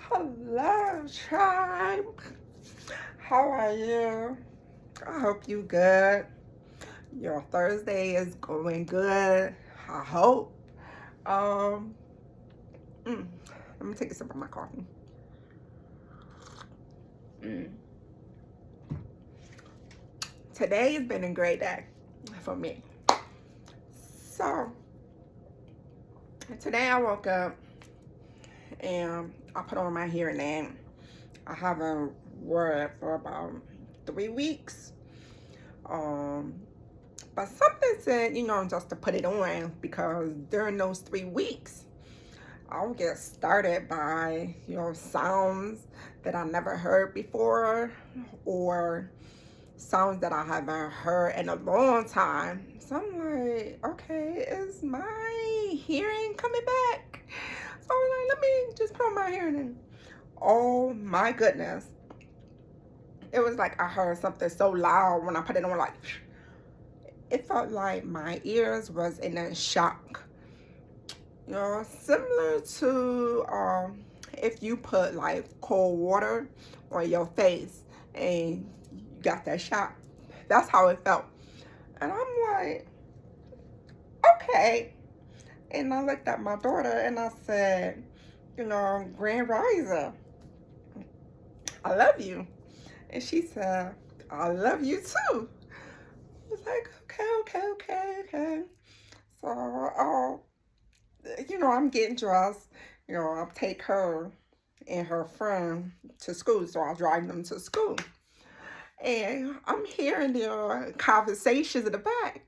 Hello, tribe. How are you? I hope you good. Your Thursday is going good. I hope. Um, mm, Let me take a sip of my coffee. Mm. Today has been a great day for me. So today I woke up and I put on my hearing aid. I haven't worn it for about 3 weeks. Um, But something said, just to put it on because during those 3 weeks, I'll get started by, sounds that I never heard before or sounds that I haven't heard in a long time. So I'm like, okay, is my hearing coming back? So I was like, let me just put on my hearing aid. Oh my goodness. It was like I heard something so loud when I put it on, like, it felt like my ears was in a shock. Similar to if you put like cold water on your face and you got that shock. That's how it felt. And I'm like, okay. And I looked at my daughter and I said, Grand Rising, I love you. And she said, I love you too. I was like, okay. So, I'm getting dressed. I'll take her and her friend to school, so I'll drive them to school. And I'm hearing their conversations in the back.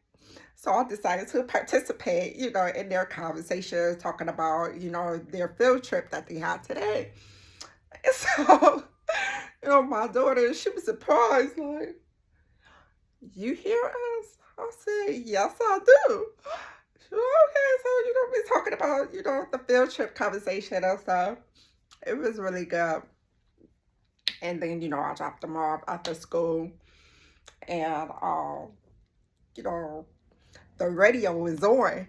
So I decided to participate, in their conversation, talking about, their field trip that they had today. And so, my daughter, she was surprised, like, you hear us? I said, yes, I do. Okay, so we're talking about the field trip conversation and stuff. It was really good. And then I dropped them off after school, and you know the radio was on,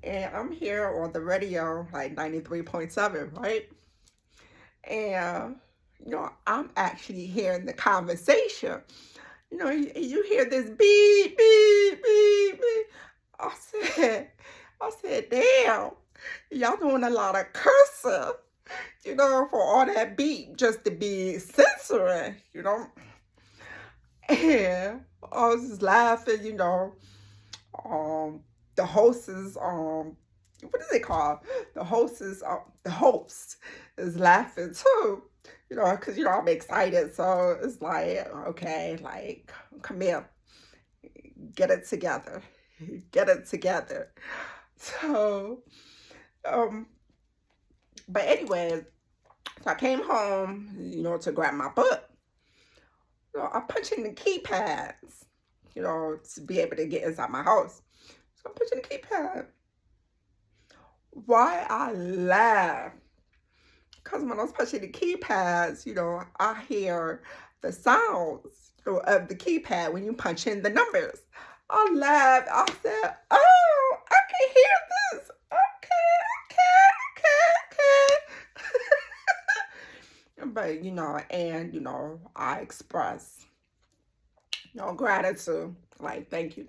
and I'm here on the radio like 93.7, right? And I'm actually hearing the conversation. You hear this beep beep beep beep. I said, I said, damn, y'all doing a lot of cursing, for all that beep just to be censoring. And I was just laughing, the host is, what is it called? The host is laughing too, because, I'm excited. So it's like, okay, like, come here, get it together, get it together. So, um, but anyway, so I came home, to grab my book. I'm punching the keypads, to be able to get inside my house. So I'm punching the keypad. Why I laugh? Because when I was punching the keypads, I hear the sounds, of the keypad when you punch in the numbers. I laughed. I said, oh, I can hear this. Okay. But, I express, gratitude. Like, thank you,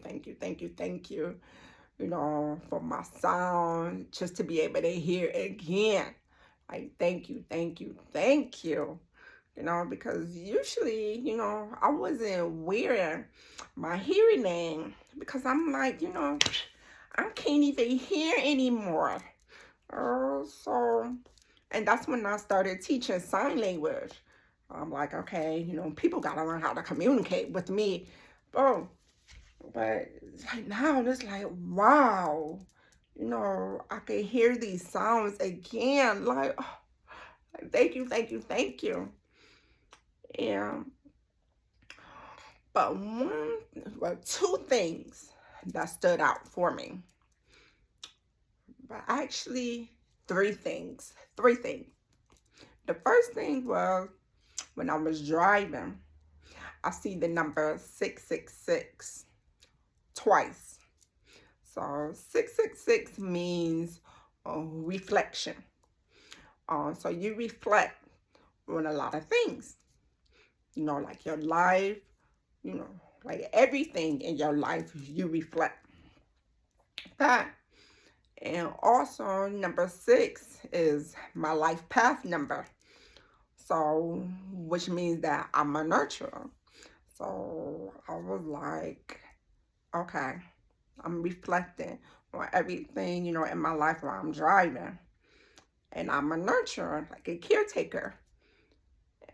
for my sound, just to be able to hear again. Like, thank you. Because usually, I wasn't wearing my hearing aid because I'm like, I can't even hear anymore. So, and that's when I started teaching sign language. I'm like, okay, people got to learn how to communicate with me. Oh, but like now it's like, wow, I can hear these sounds again. Like, oh, thank you. And but two things that stood out for me, but actually three things. Three things. The first thing was when I was driving, I see the number 666 twice. So 666 means reflection. So you reflect on a lot of things, like your life, you know, like everything in your life, you reflect that. And also, number 6 is my life path number. So, which means that I'm a nurturer. So, I was like, okay, I'm reflecting on everything, in my life while I'm driving. And I'm a nurturer, like a caretaker.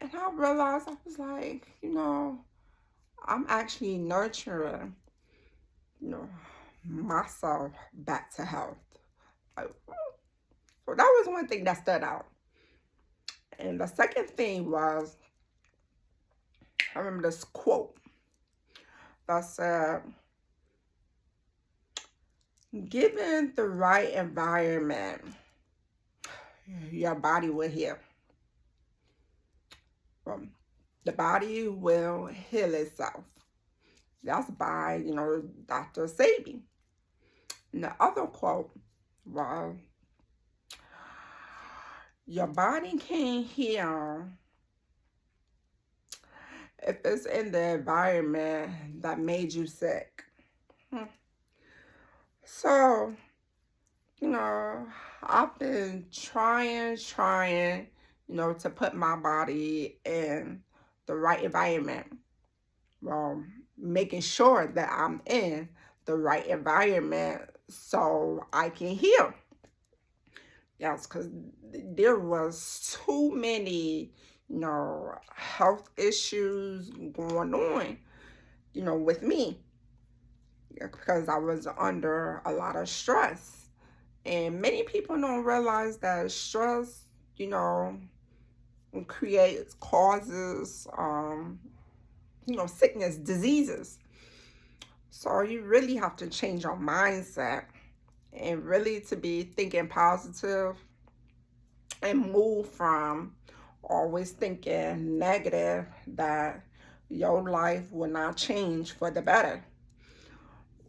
And I realized, I was like, I'm actually nurturing, you know, myself back to health. Like, so that was one thing that stood out. And the second thing was, I remember this quote that said, given the right environment, your body will heal. The body will heal itself. That's by, Dr. Sebi. And the other quote was, your body can't heal if it's in the environment that made you sick. So, I've been trying, to put my body in the right environment. Well, making sure that I'm in the right environment so I can heal. Yes, because there was too many, health issues going on, with me. Because I was under a lot of stress. And many people don't realize that stress, causes, sickness, diseases. So you really have to change your mindset and really to be thinking positive and move from always thinking negative that your life will not change for the better,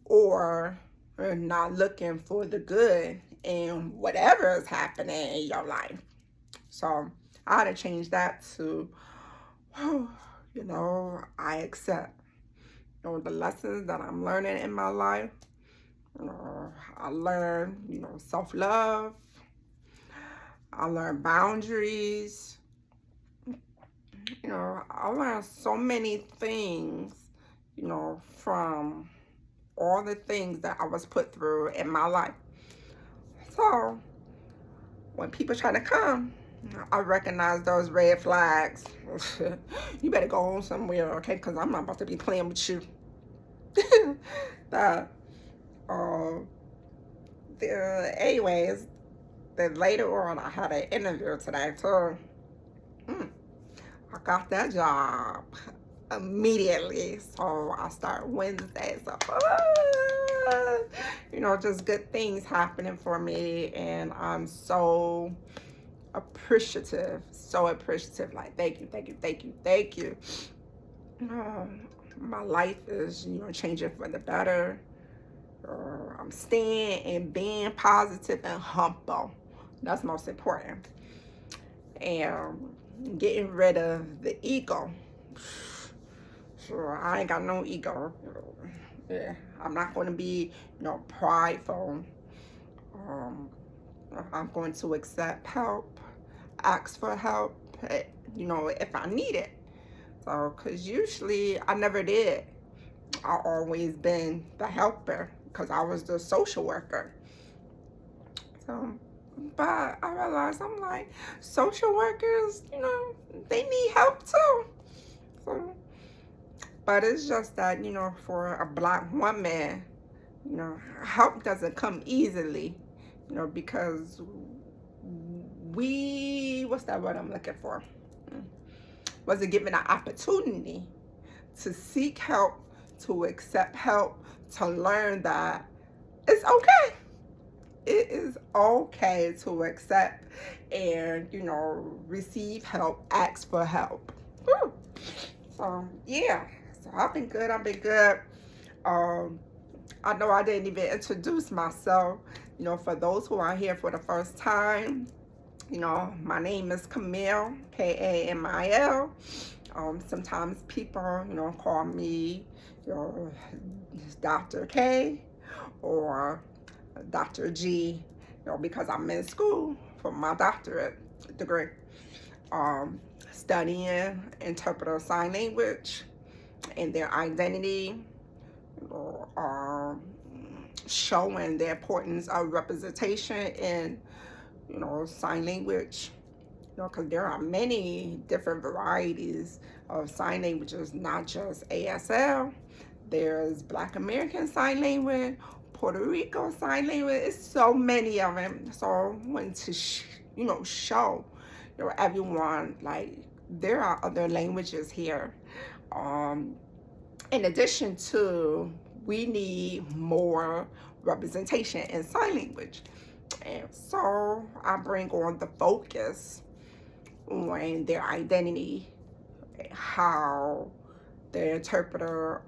or not looking for the good in whatever is happening in your life. So I had to change that to, I accept, the lessons that I'm learning in my life. I learned, self-love. I learned boundaries. I learned so many things, from all the things that I was put through in my life. So when people try to come, I recognize those red flags. You better go on somewhere, okay? Because I'm not about to be playing with you. Anyways, then later on, I had an interview today, so I got that job immediately. So I start Wednesday. So, just good things happening for me. And I'm so appreciative. Like, thank you. My life is, changing for the better. I'm staying and being positive and humble. That's most important. And getting rid of the ego. Sure, I ain't got no ego. Yeah, I'm not going to be, prideful. I'm going to accept help, ask for help, if I need it. So, because usually I never did. I always been the helper because I was the social worker. So, but I realized, I'm like, social workers, they need help too. So, but it's just that, for a Black woman, help doesn't come easily, because what's that word I'm looking for? Wasn't given an opportunity to seek help, to accept help, to learn that it's okay. It is okay to accept and, receive help, ask for help. Woo. So, yeah. So, I've been good. I know I didn't even introduce myself. For those who are here for the first time, My name is Camille, Kamil. Sometimes people, call me, you know, Dr. K or Dr. G, because I'm in school for my doctorate degree, um, studying interpreter sign language and their identity, you know, um, showing the importance of representation in, sign language, because there are many different varieties of sign languages, not just ASL. There's Black American Sign Language, Puerto Rico Sign Language. It's so many of them. So I want to, show, everyone, like, there are other languages here. In addition to, we need more representation in sign language. And so I bring on the focus on their identity, how the interpreter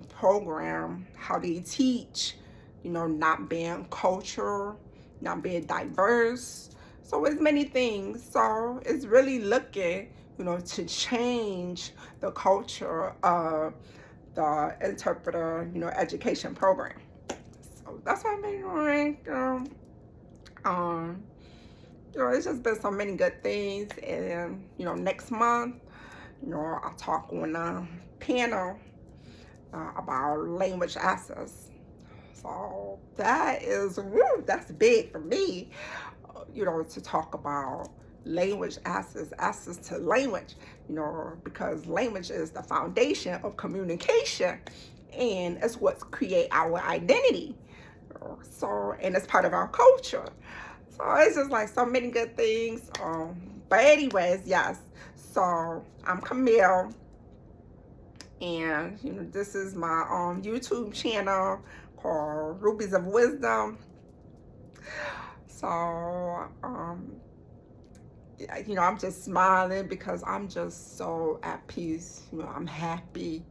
program, how they teach, not being cultural, not being diverse. So it's many things. So it's really looking, to change the culture of the interpreter, education program. So that's what I've been doing. It's just been so many good things. And, next month, I'll talk on a panel about language access. So that's big for me, to talk about language access to language, because language is the foundation of communication and it's what create our identity. So, and it's part of our culture. So it's just like so many good things. But anyways, yes. So I'm Camille, and this is my YouTube channel called Rubies of Wisdom. So I'm just smiling because I'm just so at peace. I'm happy.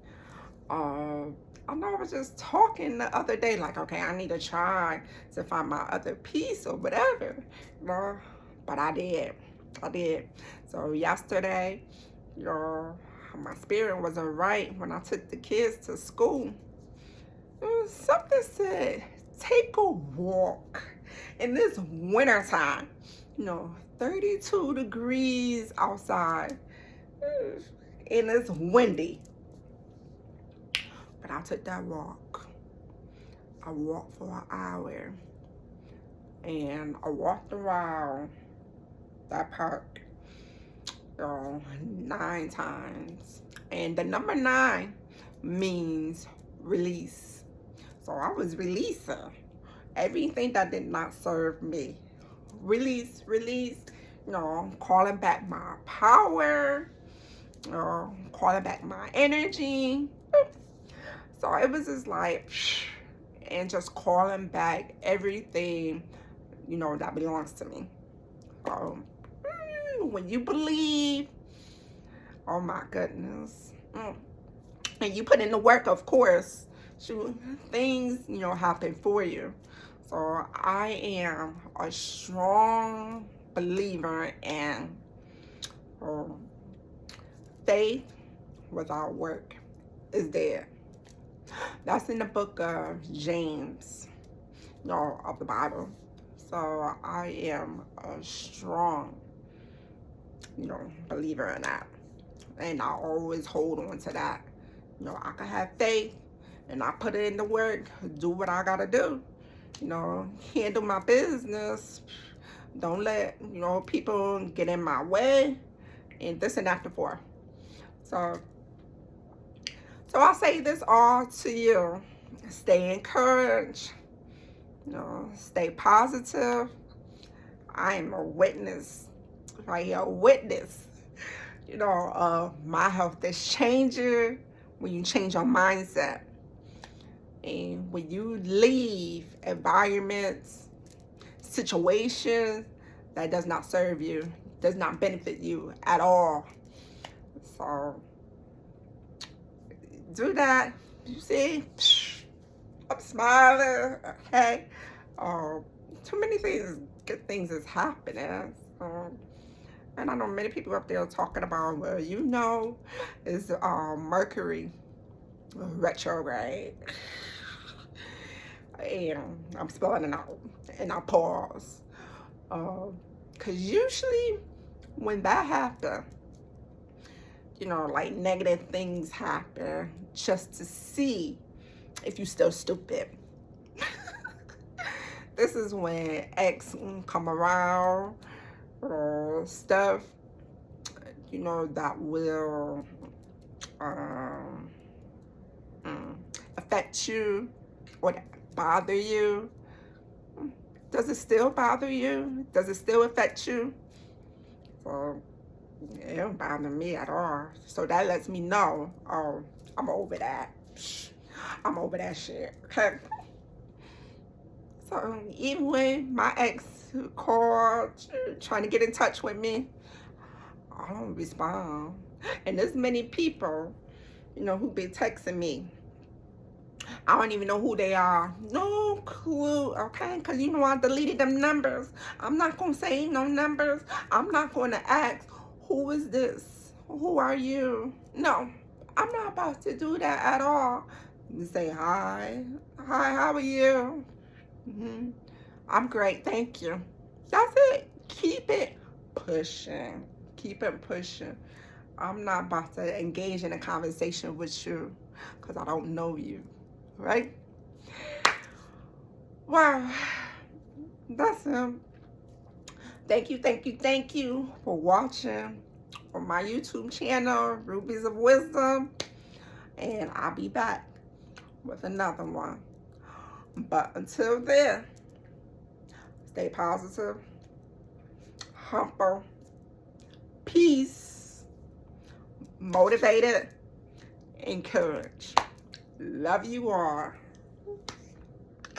I know I was just talking the other day, like, okay, I need to try to find my other piece or whatever, but I did. So yesterday, my spirit wasn't right when I took the kids to school. Something said, take a walk in this wintertime, 32 degrees outside, and it's windy. But I took that walk. I walked for an hour, and I walked around that park 9 times. And the number 9 means release. So I was releasing everything that did not serve me. Release, calling back my power, calling back my energy. So it was just like, and just calling back everything, that belongs to me. When you believe, oh my goodness, and you put in the work, of course, things, happen for you. So I am a strong believer in faith without work is dead. That's in the book of James, of the Bible. So I am a strong, believer in that. And I always hold on to that. I can have faith and I put it in the work, do what I gotta do. Handle my business. Don't let, people get in my way and this and that and forth. So I say this all to you. Stay encouraged. Stay positive. I am a witness, right here, a witness, my health is changing when you change your mindset. And when you leave environments, situations that does not serve you, does not benefit you at all. So do that. You see, I'm smiling. Okay. Too many things, good things is happening. And I know many people up there talking about, well, you know, it's Mercury retrograde. And I'm spelling it out. And I pause. Because usually when that happens, you know, like negative things happen just to see if you still stupid. This is when X come around or stuff, you know, that will affect you or bother you. Does it still bother you? Does it still affect you? So it don't bother me at all. So that lets me know, oh, I'm over that. I'm over that shit. Okay. So even when my ex called trying to get in touch with me, I don't respond. And there's many people, you know, who be texting me. I don't even know who they are. No clue, okay? Because you know I deleted them numbers. I'm not going to say no numbers. I'm not going to ask, who is this? Who are you? No, I'm not about to do that at all. You say, hi. Hi, how are you? I'm great, thank you. That's it. Keep it pushing. Keep it pushing. I'm not about to engage in a conversation with you because I don't know you, right? Wow, that's him. Thank you for watching on my YouTube channel, Rubies of Wisdom. And I'll be back with another one. But until then, stay positive, humble, peace, motivated, encourage. Love you all.